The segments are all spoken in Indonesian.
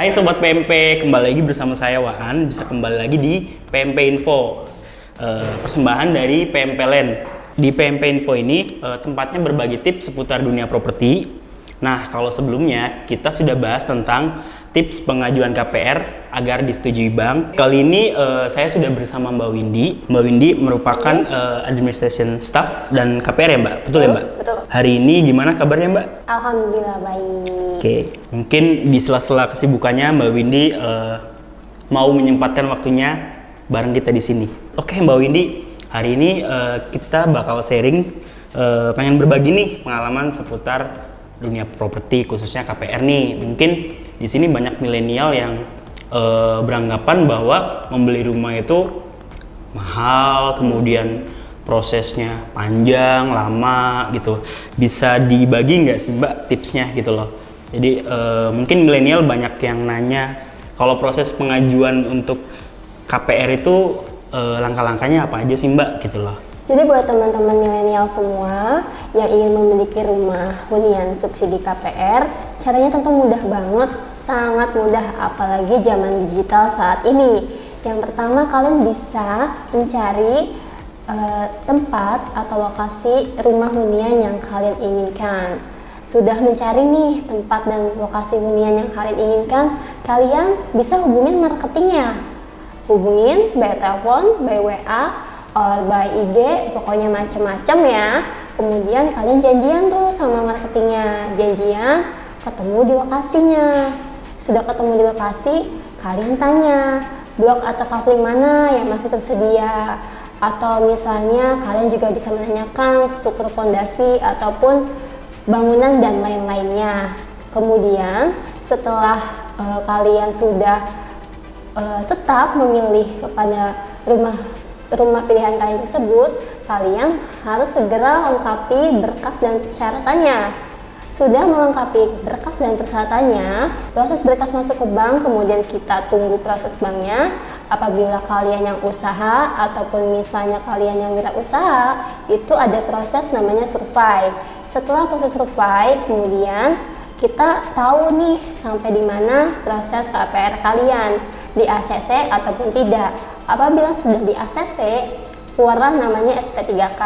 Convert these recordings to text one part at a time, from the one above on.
Hai Sobat PMP, kembali lagi bersama saya Waan. Bisa kembali lagi di PMP Info, persembahan dari PMP Land. Di PMP Info ini tempatnya berbagi tips seputar dunia properti. Nah, kalau sebelumnya kita sudah bahas tentang tips pengajuan KPR agar disetujui bank. Kali ini saya sudah bersama Mbak Windy. Mbak Windy merupakan administration staff dan KPR ya Mbak? Betul ya Mbak? Betul. Hari ini gimana kabarnya Mbak? Alhamdulillah baik. Oke, mungkin di sela-sela kesibukannya Mbak Windy mau menyempatkan waktunya bareng kita di sini. Oke Mbak Windy, hari ini kita bakal sharing, pengen berbagi nih pengalaman seputar dunia properti khususnya KPR nih. Mungkin di sini banyak milenial yang beranggapan bahwa membeli rumah itu mahal, kemudian prosesnya panjang, lama gitu. Bisa dibagi nggak sih Mbak tipsnya gitu loh. Jadi mungkin milenial banyak yang nanya kalau proses pengajuan untuk KPR itu langkah-langkahnya apa aja sih Mbak gitu loh. Jadi buat teman-teman milenial semua yang ingin memiliki rumah hunian subsidi KPR, caranya tentu mudah banget, sangat mudah apalagi zaman digital saat ini. Yang pertama kalian bisa mencari tempat atau lokasi rumah hunian yang kalian inginkan. Sudah mencari nih tempat dan lokasi hunian yang kalian inginkan, kalian bisa hubungin marketingnya. Hubungin by telepon, by WA, or by IG, pokoknya macam-macam ya. Kemudian kalian janjian tuh sama marketingnya, janjian ketemu di lokasinya. Sudah ketemu di lokasi, kalian tanya blok atau kafling mana yang masih tersedia. Atau misalnya kalian juga bisa menanyakan struktur fondasi ataupun bangunan dan lain-lainnya. Kemudian setelah kalian sudah tetap memilih kepada rumah pilihan kalian tersebut, kalian harus segera lengkapi berkas dan persyaratannya. Sudah melengkapi berkas dan persyaratannya, proses berkas masuk ke bank, kemudian kita tunggu proses banknya. Apabila kalian yang usaha ataupun misalnya kalian yang wirausaha, itu ada proses namanya survei. Setelah proses survei, kemudian kita tahu nih sampai di mana proses KPR kalian, di ACC ataupun tidak. Apabila sudah di ACC, keluarlah namanya SP3K.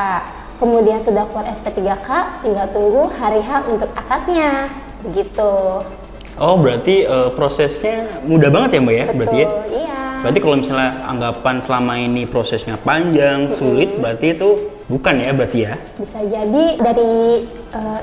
Kemudian sudah keluar SP3K, tinggal tunggu hari H untuk akadnya, begitu. Oh berarti prosesnya mudah banget ya Mbak ya? Betul, berarti ya? Iya. Berarti kalau misalnya anggapan selama ini prosesnya panjang, sulit, berarti itu bukan ya berarti ya? Bisa jadi dari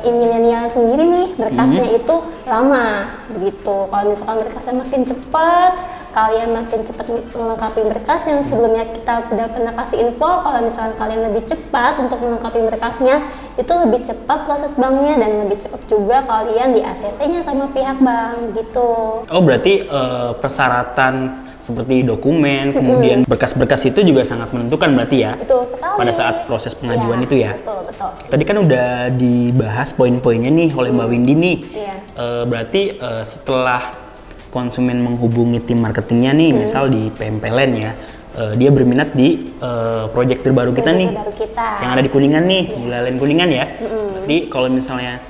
milenial sendiri nih berkasnya itu lama, begitu. Kalau misalkan berkasnya makin cepat, kalian makin cepat melengkapi berkas yang sebelumnya kita udah pernah kasih info. Kalau misalkan kalian lebih cepat untuk melengkapi berkasnya, itu lebih cepat proses banknya dan lebih cepat juga kalian di ACC-nya sama pihak bank gitu. Oh berarti persyaratan seperti dokumen, kemudian berkas-berkas itu juga sangat menentukan berarti ya? Betul sekali. Pada saat proses pengajuan itu ya? Betul, betul. Tadi kan udah dibahas poin-poinnya nih oleh Mbak Windy nih. Iya. Berarti setelah konsumen menghubungi tim marketingnya nih, misal di PMP Land ya, dia berminat di proyek terbaru kita nih, Terbaru kita. yang ada di Kuningan nih, di Land Kuningan ya. Berarti kalau misalnya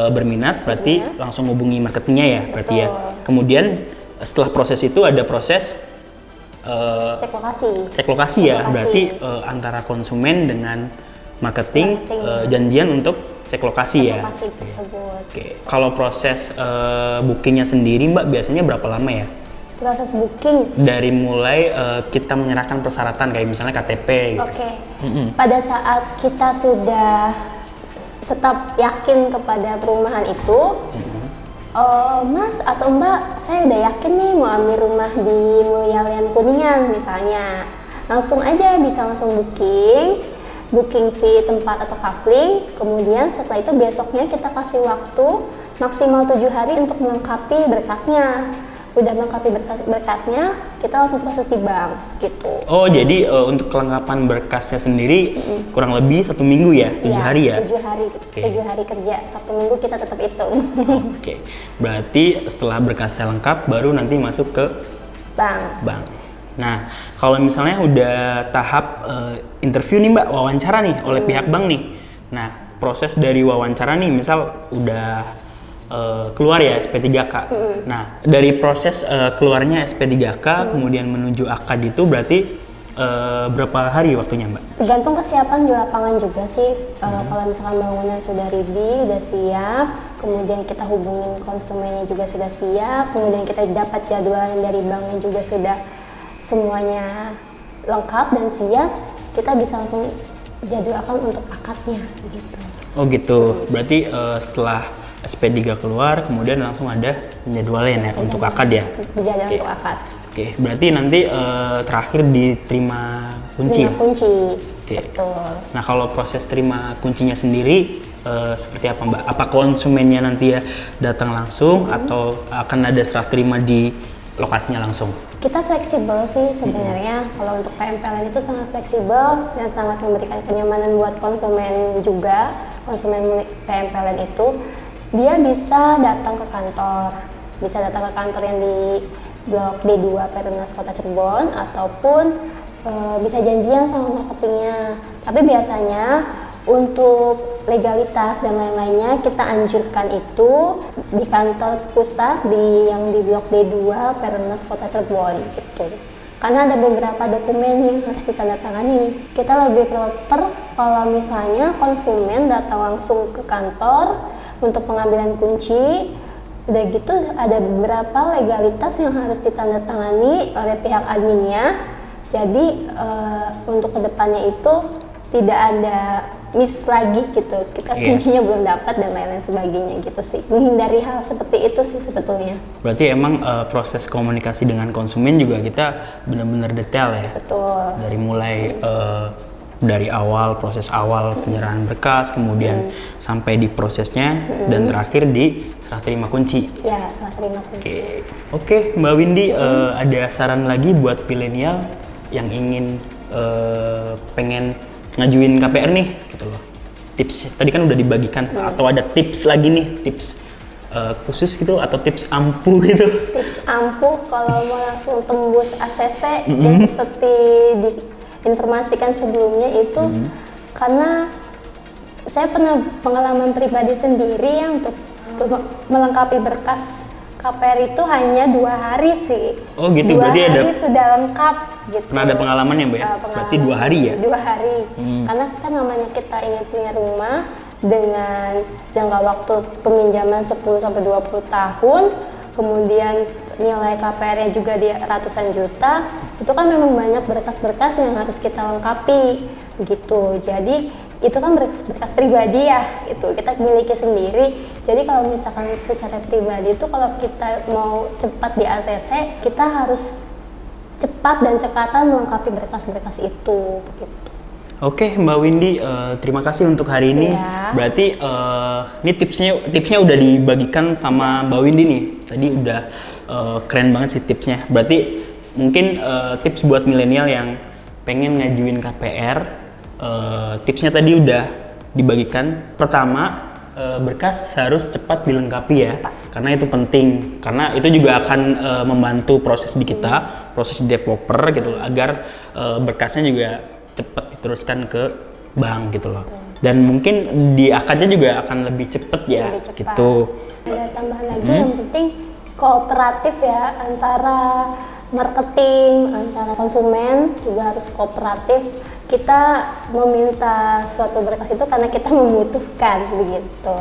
berminat, berarti langsung hubungi marketingnya ya, berarti ya. Kemudian setelah proses itu ada proses Cek lokasi. cek lokasi ya, berarti antara konsumen dengan marketing, janjian untuk cek lokasi ya. Lokasi tersebut. Oke, kalau proses bookingnya sendiri Mbak biasanya berapa lama ya? Proses booking. Dari mulai kita menyerahkan persyaratan kayak misalnya KTP gitu. Oke. Pada saat kita sudah tetap yakin kepada perumahan itu, Mas atau Mbak, saya udah yakin nih mau ambil rumah di Mulia Land Kuningan misalnya. Langsung aja bisa langsung booking fee tempat atau kafling. Kemudian setelah itu besoknya kita kasih waktu maksimal 7 hari untuk melengkapi berkasnya. Udah melengkapi berkasnya, kita langsung proses di bank gitu. Oh jadi untuk kelengkapan berkasnya sendiri kurang lebih 1 minggu ya? 7 hari ya? 7 hari, 7 hari kerja, 1 minggu kita tetap hitung. Oke, berarti setelah berkasnya lengkap baru nanti masuk ke bank. Nah, kalau misalnya udah tahap interview nih Mbak, wawancara nih oleh pihak bank nih. Nah, proses dari wawancara nih, misal udah keluar ya SP3K. Nah, dari proses keluarnya SP3K kemudian menuju akad itu berarti berapa hari waktunya, Mbak? Tergantung kesiapan di lapangan juga sih. Kalau misalkan bangunan sudah ready, udah siap, kemudian kita hubungin konsumennya juga sudah siap, kemudian kita dapat jadwalan dari banknya juga sudah semuanya lengkap dan siap, kita bisa langsung jadwalkan untuk akadnya gitu. Oh gitu. Berarti setelah SP3 keluar, kemudian langsung ada penjadwalan ya untuk akad ya? Dijadwal untuk akad. Oke, berarti nanti terakhir diterima kunci Terima ya? kunci, Oke. betul. Nah kalau proses terima kuncinya sendiri seperti apa, Mbak? Apa konsumennya nanti ya datang langsung atau akan ada serah terima di lokasinya langsung? Kita fleksibel sih sebenarnya. Kalau untuk PMPLN itu sangat fleksibel dan sangat memberikan kenyamanan buat konsumen juga. Konsumen PMPLN itu dia bisa datang ke kantor yang di Blok D2 Perumnas Kota Cirebon ataupun bisa janjian sama marketingnya. Tapi biasanya untuk legalitas dan lain-lainnya kita anjurkan itu di kantor pusat yang di Blok D2 Perumnas Kota Cirebon gitu. Karena ada beberapa dokumen yang harus ditandatangani. Kita lebih proper kalau misalnya konsumen datang langsung ke kantor untuk pengambilan kunci. Udah gitu ada beberapa legalitas yang harus ditandatangani oleh pihak adminnya. Jadi untuk kedepannya itu tidak ada miss lagi gitu. Kita kuncinya belum dapat dan lain-lain sebagainya gitu sih. Menghindari hal seperti itu sih sebetulnya. Berarti emang proses komunikasi dengan konsumen juga kita benar-benar detail ya? Betul. Dari mulai dari awal, proses awal penyerahan berkas, kemudian sampai di prosesnya dan terakhir di serah terima kunci. Ya, serah terima kunci. Oke, Mbak Windy, ada saran lagi buat milenial yang ingin pengen ngajuin KPR nih, gitu loh. Tips tadi kan udah dibagikan, atau ada tips lagi nih, tips khusus gitu atau tips ampuh gitu? Tips ampuh kalau mau langsung tembus ACC ya seperti diinformasikan sebelumnya itu karena saya pernah pengalaman pribadi sendiri ya untuk melengkapi berkas KPR itu hanya 2 hari sih. Oh gitu, 2 berarti hari ada sudah lengkap gitu. pernah ada pengalaman ya, Mbak ya? Berarti 2 hari ya? 2 hari. Karena kan namanya kita ingin punya rumah dengan jangka waktu peminjaman 10 sampai 20 tahun, kemudian nilai KPR-nya juga di ratusan juta, itu kan memang banyak berkas-berkas yang harus kita lengkapi gitu. Jadi itu kan berkas pribadi ya, itu kita miliki sendiri. Jadi kalau misalkan secara pribadi itu kalau kita mau cepat di ACC, kita harus cepat dan cekatan melengkapi berkas-berkas itu gitu. Oke, Mbak Windy, terima kasih untuk hari ini. Ya. Berarti ini tipsnya udah dibagikan sama Mbak Windy nih. Tadi udah keren banget sih tipsnya. Berarti mungkin tips buat milenial yang pengen ngajuin KPR, tipsnya tadi udah dibagikan. Pertama, berkas harus cepat dilengkapi ya, karena itu penting. Karena itu juga akan membantu proses di kita, proses developer gitu, agar berkasnya juga cepat diteruskan ke bank gitu loh. Dan mungkin di akadnya juga akan lebih cepet ya, Lebih cepat. gitu. Ada tambahan lagi yang penting kooperatif ya, antara marketing, antara konsumen juga harus kooperatif. Kita meminta suatu berkas itu karena kita membutuhkan begitu.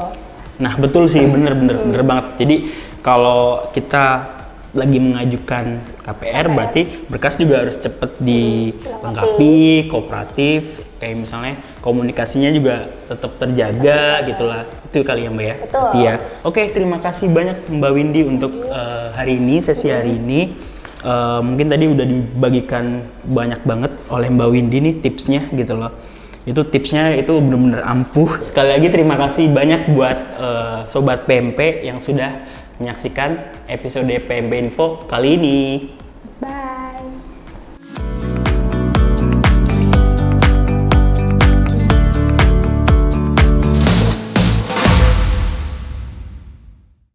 Nah betul sih, bener banget. Jadi kalau kita lagi mengajukan KPR, berarti berkas juga harus cepet dilengkapi, kooperatif, kayak misalnya komunikasinya juga tetap terjaga gitulah. Itu kali ya, Mbak ya? Betul. Iya. Oke, terima kasih banyak Mbak Windy untuk hari ini, sesi hari ini. Mungkin tadi udah dibagikan banyak banget oleh Mbak Windy nih tipsnya gitu loh. Itu tipsnya itu bener-bener ampuh. Sekali lagi terima kasih banyak buat Sobat PMP yang sudah menyaksikan episode PMP Info kali ini.